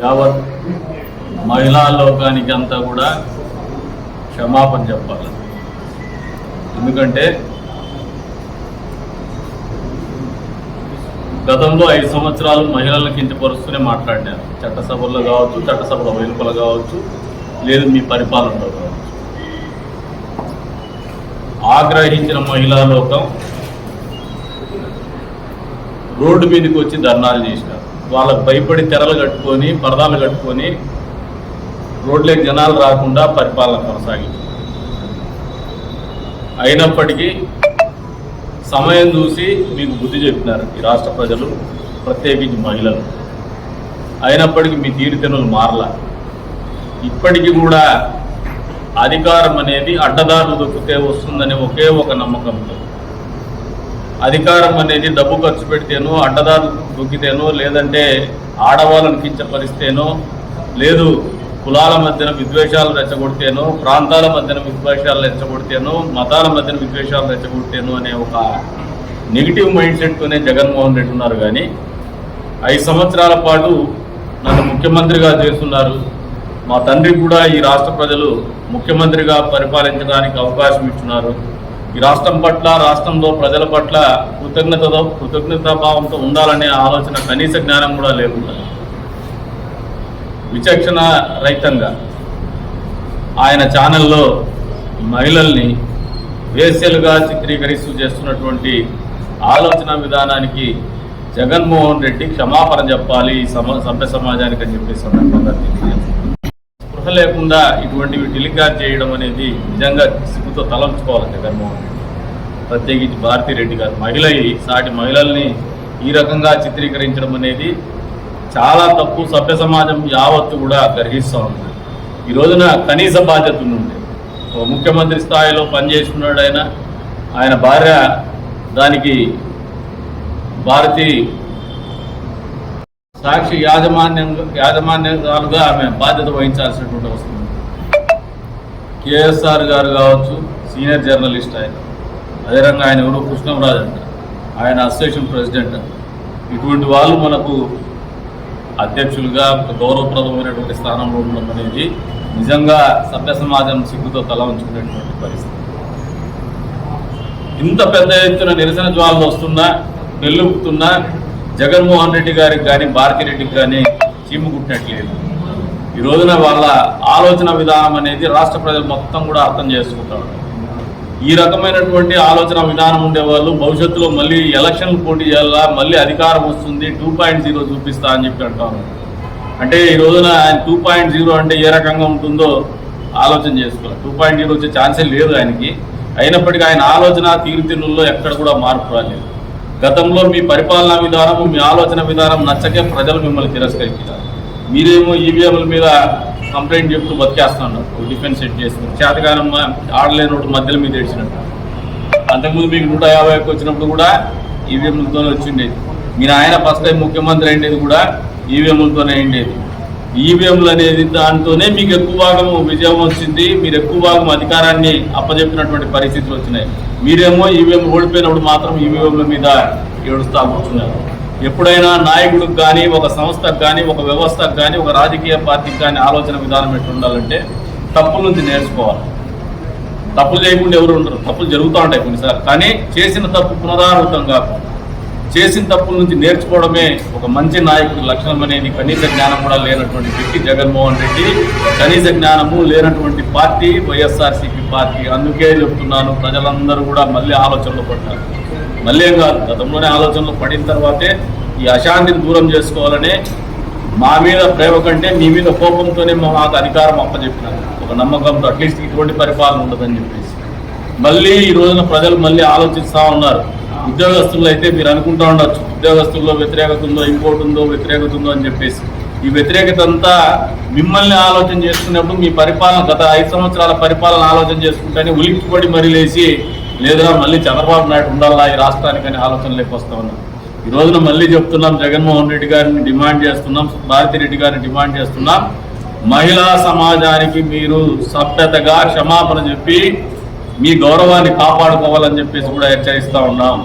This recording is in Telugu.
యావత్ మహిళా లోకానికి అంతా కూడా క్షమాపణ చెప్పాలి. ఎందుకంటే గతంలో 5 సంవత్సరాలు మహిళలను కించపరుస్తూనే మాట్లాడినారు. చట్టసభల్లో కావచ్చు, చట్టసభల వెలుపల కావచ్చు, లేదు మీ పరిపాలనలో కావచ్చు. ఆగ్రహించిన మహిళా లోకం రోడ్డు మీదకి వచ్చి ధర్నాలు చేసినారు. వాళ్ళకు భయపడి తెరలు కట్టుకొని, పరదాలు కట్టుకొని రోడ్లోకి జనాలు రాకుండా పరిపాలన కొనసాగింది. అయినప్పటికీ సమయం చూసి మీకు బుద్ధి చెప్పినారు ఈ రాష్ట్ర ప్రజలు, ప్రత్యేకించి మహిళలు. అయినప్పటికీ మీ తీరుతెన్నులు మారలా. ఇప్పటికీ కూడా అధికారం అనేది అడ్డదారులు దొక్కితే వస్తుందనే ఒకే ఒక నమ్మకంతో, అధికారం అనేది డబ్బు ఖర్చు పెడితేనో, అడ్డదారులు దొక్కితేనో, లేదంటే ఆడవాళ్ళను కించపరిస్తేనో, లేదు కులాల మధ్యన విద్వేషాలు రెచ్చగొడితేనో, ప్రాంతాల మధ్యన విద్వేషాలు రెచ్చగొడితేనో, మతాల మధ్యన విద్వేషాలు రెచ్చగొడితేనో అనే ఒక నెగిటివ్ మైండ్ సెట్తోనే జగన్మోహన్ రెడ్డి ఉన్నారు. కానీ 5 సంవత్సరాల పాటు నన్ను ముఖ్యమంత్రిగా చేస్తున్నారు. మా తండ్రికి కూడా ఈ రాష్ట్ర ప్రజలు ముఖ్యమంత్రిగా పరిపాలించడానికి అవకాశం ఇస్తున్నారు. ఈ రాష్ట్రం పట్ల, రాష్ట్రంలో ప్రజల పట్ల కృతజ్ఞతాభావంతో ఉండాలనే ఆలోచన, కనీస జ్ఞానం కూడా లేకుండా విచక్షణ రహితంగా ఆయన ఛానల్లో మహిళల్ని వేశ్యలుగా చిత్రీకరిస్తూ చేస్తున్నటువంటి ఆలోచన విధానానికి జగన్మోహన్ రెడ్డి క్షమాపణ చెప్పాలి ఈ సభ్య సమాజానికి అని చెప్పేసి సందర్భంగా స్పృహ లేకుండా ఇటువంటివి టెలికాస్ట్ చేయడం అనేది నిజంగా సిగ్గుతో తలంచుకోవాలి జగన్మోహన్ రెడ్డి. ప్రత్యేకించి భారతిరెడ్డి గారు మహిళ, సాటి మహిళల్ని ఈ రకంగా చిత్రీకరించడం అనేది చాలా తప్పు. సభ్య సమాజం యావత్తు కూడా గ్రహిస్తూ ఉంది. ఈ రోజున కనీస బాధ్యత ఉండే ముఖ్యమంత్రి స్థాయిలో పనిచేస్తున్నాడు ఆయన భార్య భారతి సాక్షి యాజమాన్యాలుగా ఆమె బాధ్యత వహించాల్సినటువంటి వస్తుంది. కేఎస్ఆర్ గారు కావచ్చు, సీనియర్ జర్నలిస్ట్ ఆయన. అదేవిధంగా ఆయన ఎవరు కృష్ణంరాజు అంట, ఆయన అసోసియేషన్ ప్రెసిడెంట్. ఇటువంటి వాళ్ళు మనకు అధ్యక్షులుగా గౌరవప్రదమైనటువంటి స్థానంలో ఉండడం అనేది నిజంగా సభ్య సమాజం సిగ్గుతో తల ఉంచుకునేటువంటి పరిస్థితి. ఇంత పెద్ద ఎత్తున నిరసన జ్వాలలు వస్తున్నా, వెల్లుపుతున్నా జగన్మోహన్ రెడ్డి గారికి కానీ, భారతిరెడ్డికి కానీ చీము కుట్టినట్లేదు. ఈ రోజున వాళ్ళ ఆలోచన విధానం అనేది రాష్ట్ర ప్రజలు మొత్తం కూడా అర్థం చేసుకుంటారు. ఈ రకమైనటువంటి ఆలోచన విధానం ఉండేవాళ్ళు భవిష్యత్తులో మళ్ళీ ఎలక్షన్లు పోటీ చేయాలా, మళ్ళీ అధికారం వస్తుంది, 2.0 చూపిస్తా అని చెప్పి అంటారు. అంటే ఈ రోజున ఆయన 2.0 అంటే ఏ రకంగా ఉంటుందో ఆలోచన చేసుకోవాలి. 2.0 వచ్చే ఛాన్సే లేదు ఆయనకి. అయినప్పటికీ ఆయన ఆలోచన తీరుతెన్నుల్లో ఎక్కడ కూడా మార్పు రాలేదు. గతంలో మీ పరిపాలనా విధానం, మీ ఆలోచన విధానం నచ్చకే ప్రజలు మిమ్మల్ని తిరస్కరించారు. మీరేమో ఈవీఎంల మీద కంప్లైంట్ చెప్తూ బతికేస్తున్నారు. డిఫెన్స్ సెట్ చేస్తున్నారు. చేతగానమ్మ ఆడలేనోడు మధ్యలో మీద ఏడ్చినట్టు. అంతకుముందు మీకు 150కి వచ్చినప్పుడు కూడా ఈవీఎంలతోనే వచ్చిండేది. మీరు ఆయన ఫస్ట్ టైం ముఖ్యమంత్రి అయిండేది కూడా ఈవీఎంలతోనే అయిండేది. ఈవీఎంలు అనేది దాంతోనే మీకు ఎక్కువ భాగం విజయం వచ్చింది. మీరు ఎక్కువ భాగం అధికారాన్ని అప్పచెప్పినటువంటి పరిస్థితులు వచ్చినాయి. మీరేమో ఈవీఎం ఓడిపోయినప్పుడు మాత్రం ఈవీఎంల మీద ఏడుస్తూ కూర్చున్నారు. ఎప్పుడైనా నాయకుడికి కానీ, ఒక సంస్థకు కానీ, ఒక వ్యవస్థకు కానీ, ఒక రాజకీయ పార్టీకి కానీ ఆలోచన విధానం ఎట్లా ఉండాలంటే తప్పుల నుంచి నేర్చుకోవాలి. తప్పులు చేయకుండా ఎవరు ఉండరు. తప్పులు జరుగుతూ ఉంటాయి కొన్నిసార్లు. కానీ చేసిన తప్పు పునరావృతం కాకుండా చేసిన తప్పుల నుంచి నేర్చుకోవడమే ఒక మంచి నాయకుడి లక్షణం అనేది కనీస జ్ఞానం కూడా లేనటువంటి వ్యక్తి జగన్మోహన్ రెడ్డి. కనీస జ్ఞానము లేనటువంటి పార్టీ వైఎస్ఆర్సీపీ పార్టీ. అందుకే చెప్తున్నాను, ప్రజలందరూ కూడా మళ్ళీ ఆలోచనలో పడ్డారు. మళ్ళీ ఏం కాదు, గతంలోనే ఆలోచనలు పడిన తర్వాతే ఈ అశాంతిని దూరం చేసుకోవాలనే మా మీద ప్రేమ కంటే మీ మీద కోపంతోనే మాకు అధికారం అప్పచెప్పినారు. ఒక నమ్మకంతో అట్లీస్ట్ ఇటువంటి పరిపాలన ఉండదని చెప్పేసి మళ్ళీ ఈ రోజున ప్రజలు మళ్ళీ ఆలోచిస్తూ ఉన్నారు. ఉద్యోగస్తుల్లో అయితే మీరు అనుకుంటూ ఉండొచ్చు, ఉద్యోగస్తుల్లో వ్యతిరేకత ఉందో, ఇంకోటి ఉందో, వ్యతిరేకత ఉందో అని చెప్పేసి. ఈ వ్యతిరేకత అంతా మిమ్మల్ని ఆలోచన చేసుకున్నప్పుడు మీ పరిపాలన, గత 5 సంవత్సరాల పరిపాలన ఆలోచన చేసుకుంటేనే ఉలిక్కిపడి మరీ లేచి లేదురా మళ్ళీ చంద్రబాబు నాయుడు ఉండాలా ఈ రాష్ట్రానికి అని ఆలోచనలోకి వస్తూ ఉన్నాం. ఈ రోజున మళ్ళీ చెప్తున్నాం, జగన్మోహన్ రెడ్డి గారిని డిమాండ్ చేస్తున్నాం, భారతిరెడ్డి గారిని డిమాండ్ చేస్తున్నాం, మహిళా సమాజానికి మీరు సభ్యతగా క్షమాపణ చెప్పి మీ గౌరవాన్ని కాపాడుకోవాలని చెప్పేసి కూడా హెచ్చరిస్తూ ఉన్నాం.